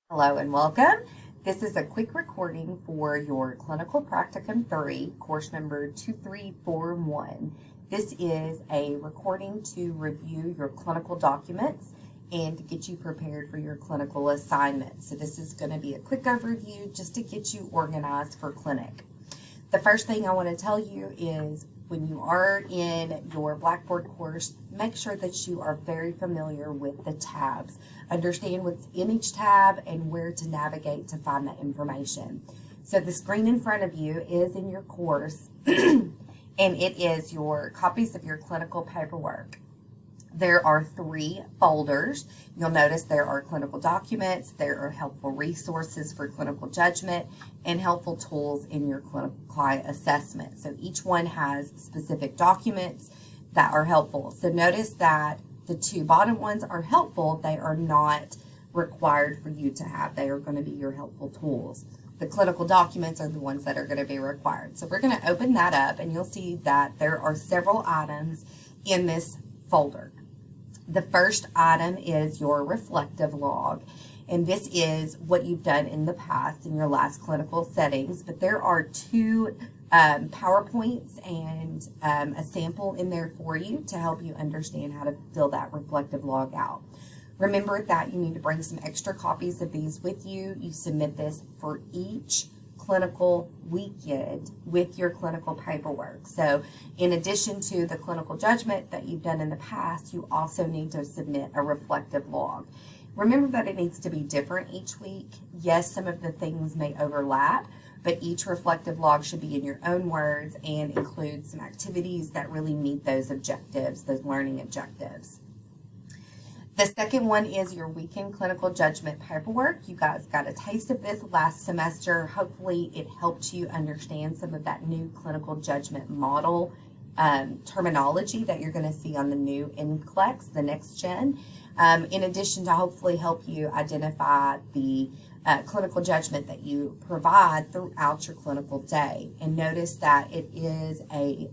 Hello and welcome. This is a quick recording for your Clinical Practicum 3, course number 2341. This is a recording to review your clinical documents and to get you prepared for your clinical assignment. So this is going to be a quick overview just to get you organized for clinic. The first thing I want to tell you is when you are in your Blackboard course, make sure that you are very familiar with the tabs. Understand what's in each tab and where to navigate to find that information. So the screen in front of you is in your course and it is your copies of your clinical paperwork. There are 3 folders. You'll notice there are clinical documents, there are helpful resources for clinical judgment, and helpful tools in your client assessment. So each one has specific documents that are helpful. So notice that the 2 bottom ones are helpful. They are not required for you to have. They are going to be your helpful tools. The clinical documents are the ones that are going to be required. So we're going to open that up and you'll see that there are several items in this folder. The first item is your reflective log, and this is what you've done in the past in your last clinical settings, but there are 2 PowerPoints and a sample in there for you to help you understand how to fill that reflective log out. Remember that you need to bring some extra copies of these with you. You submit this for each clinical weekend with your clinical paperwork. So in addition to the clinical judgment that you've done in the past, you also need to submit a reflective log. Remember that it needs to be different each week. Yes, some of the things may overlap, but each reflective log should be in your own words and include some activities that really meet those objectives, those learning objectives. The second one is your weekend clinical judgment paperwork. You guys got a taste of this last semester. Hopefully it helped you understand some of that new clinical judgment model terminology that you're going to see on the new NCLEX, the next gen, in addition to hopefully help you identify the clinical judgment that you provide throughout your clinical day. And notice that it is a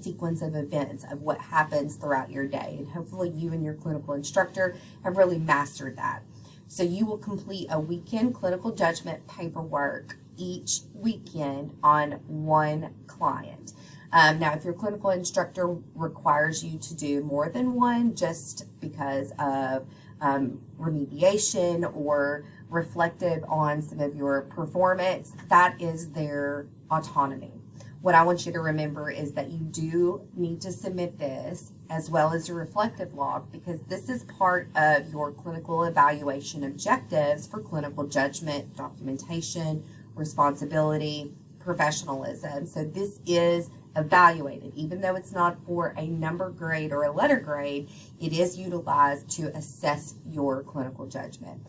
sequence of events of what happens throughout your day. And hopefully you and your clinical instructor have really mastered that. So you will complete a weekend clinical judgment paperwork each weekend on one client. Now, if your clinical instructor requires you to do more than one just because of remediation or reflective on some of your performance, that is their autonomy. What I want you to remember is that you do need to submit this as well as your reflective log because this is part of your clinical evaluation objectives for clinical judgment, documentation, responsibility, professionalism. So this is evaluated. Even though it's not for a number grade or a letter grade, it is utilized to assess your clinical judgment.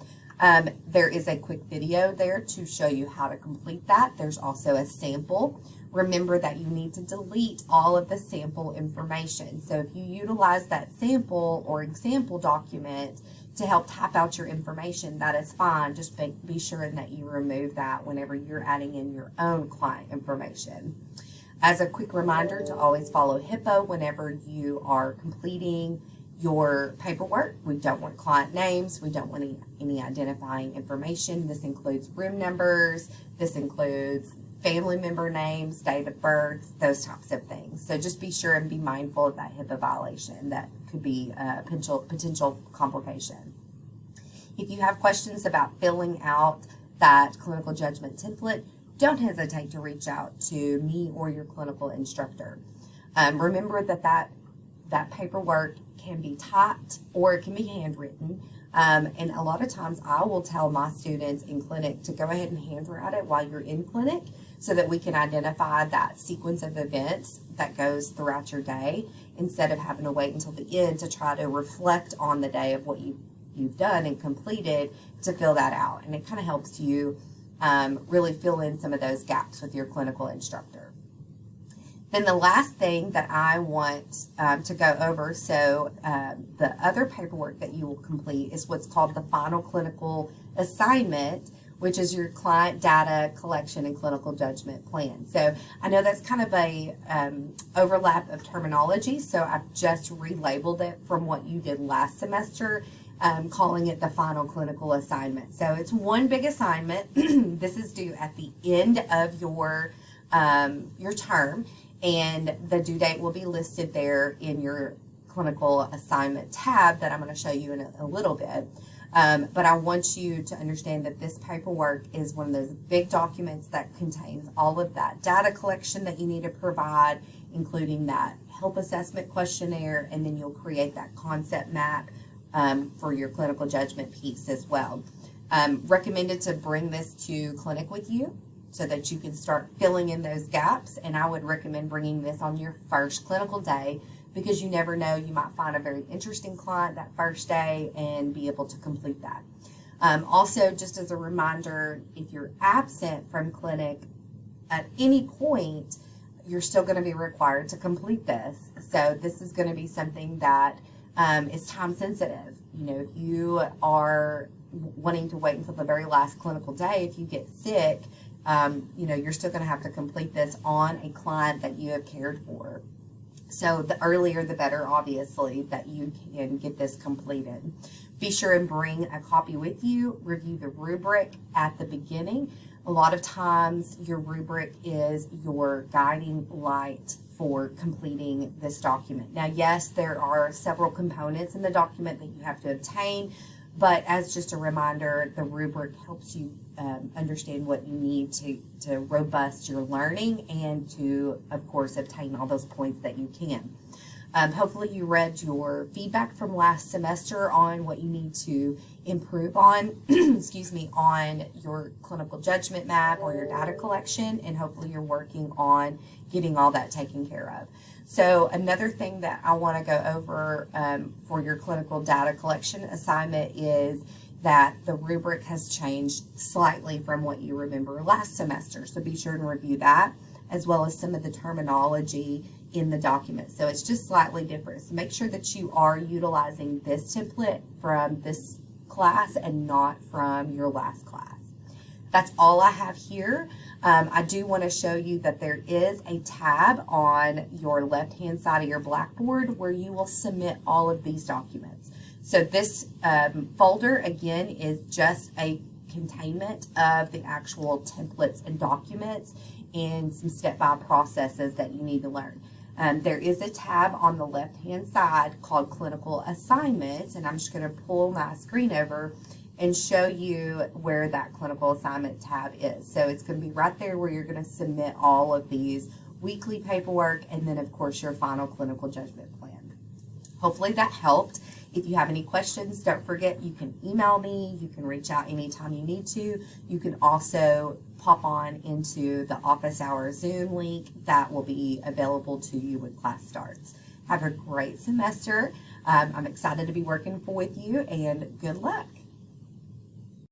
There is a quick video there to show you how to complete that. There's also a sample. Remember that you need to delete all of the sample information. So if you utilize that sample or example document to help type out your information, that is fine. Just be sure that you remove that whenever you're adding in your own client information. As a quick reminder to always follow HIPAA whenever you are completing your paperwork. We don't want client names. We don't want any identifying information. This includes room numbers. This includes family member names, date of birth, those types of things. So just be sure and be mindful of that HIPAA violation. That could be a potential complication. If you have questions about filling out that clinical judgment template, don't hesitate to reach out to me or your clinical instructor. Remember that paperwork can be typed or it can be handwritten. And a lot of times I will tell my students in clinic to go ahead and handwrite it while you're in clinic so that we can identify that sequence of events that goes throughout your day instead of having to wait until the end to try to reflect on the day of what you've done and completed to fill that out. And it kind of helps you really fill in some of those gaps with your clinical instructor. Then the last thing that I want to go over, so the other paperwork that you will complete is what's called the final clinical assignment, which is your client data collection and clinical judgment plan. So I know that's kind of a overlap of terminology, so I've just relabeled it from what you did last semester calling it the final clinical assignment. So it's one big assignment. This is due at the end of your term, and the due date will be listed there in your clinical assignment tab that I'm going to show you in a little bit. But I want you to understand that this paperwork is one of those big documents that contains all of that data collection that you need to provide, including that health assessment questionnaire, and then you'll create that concept map for your clinical judgment piece as well. Recommended to bring this to clinic with you so that you can start filling in those gaps, and I would recommend bringing this on your first clinical day, because you never know, you might find a very interesting client that first day and be able to complete that. Also, just as a reminder, if you're absent from clinic at any point, you're still going to be required to complete this. So this is going to be something that is time sensitive. You know, if you are wanting to wait until the very last clinical day, if you get sick, you know, you're still going to have to complete this on a client that you have cared for. So the earlier the better, obviously, that you can get this completed. Be sure and bring a copy with you. Review the rubric at the beginning. A lot of times your rubric is your guiding light for completing this document. Now, yes, there are several components in the document that you have to obtain, but as just a reminder, the rubric helps you understand what you need to robust your learning and to, of course, obtain all those points that you can. Hopefully you read your feedback from last semester on what you need to improve on, excuse me, on your clinical judgment map or your data collection, and hopefully you're working on getting all that taken care of. So another thing that I want to go over for your clinical data collection assignment is that the rubric has changed slightly from what you remember last semester. So be sure and review that, as well as some of the terminology in the document. So it's just slightly different. So make sure that you are utilizing this template from this class and not from your last class. That's all I have here. I do want to show you that there is a tab on your left-hand side of your Blackboard where you will submit all of these documents. So this folder, again, is just a containment of the actual templates and documents and some step-by processes that you need to learn. There is a tab on the left-hand side called Clinical Assignments, and I'm just going to pull my screen over and show you where that Clinical Assignment tab is. So it's going to be right there where you're going to submit all of these weekly paperwork and then, of course, your final clinical judgment plan. Hopefully that helped. If you have any questions, don't forget you can email me. You can reach out anytime you need to. You can also pop on into the office hour Zoom link that will be available to you when class starts. Have a great semester. I'm excited to be working with you, and good luck.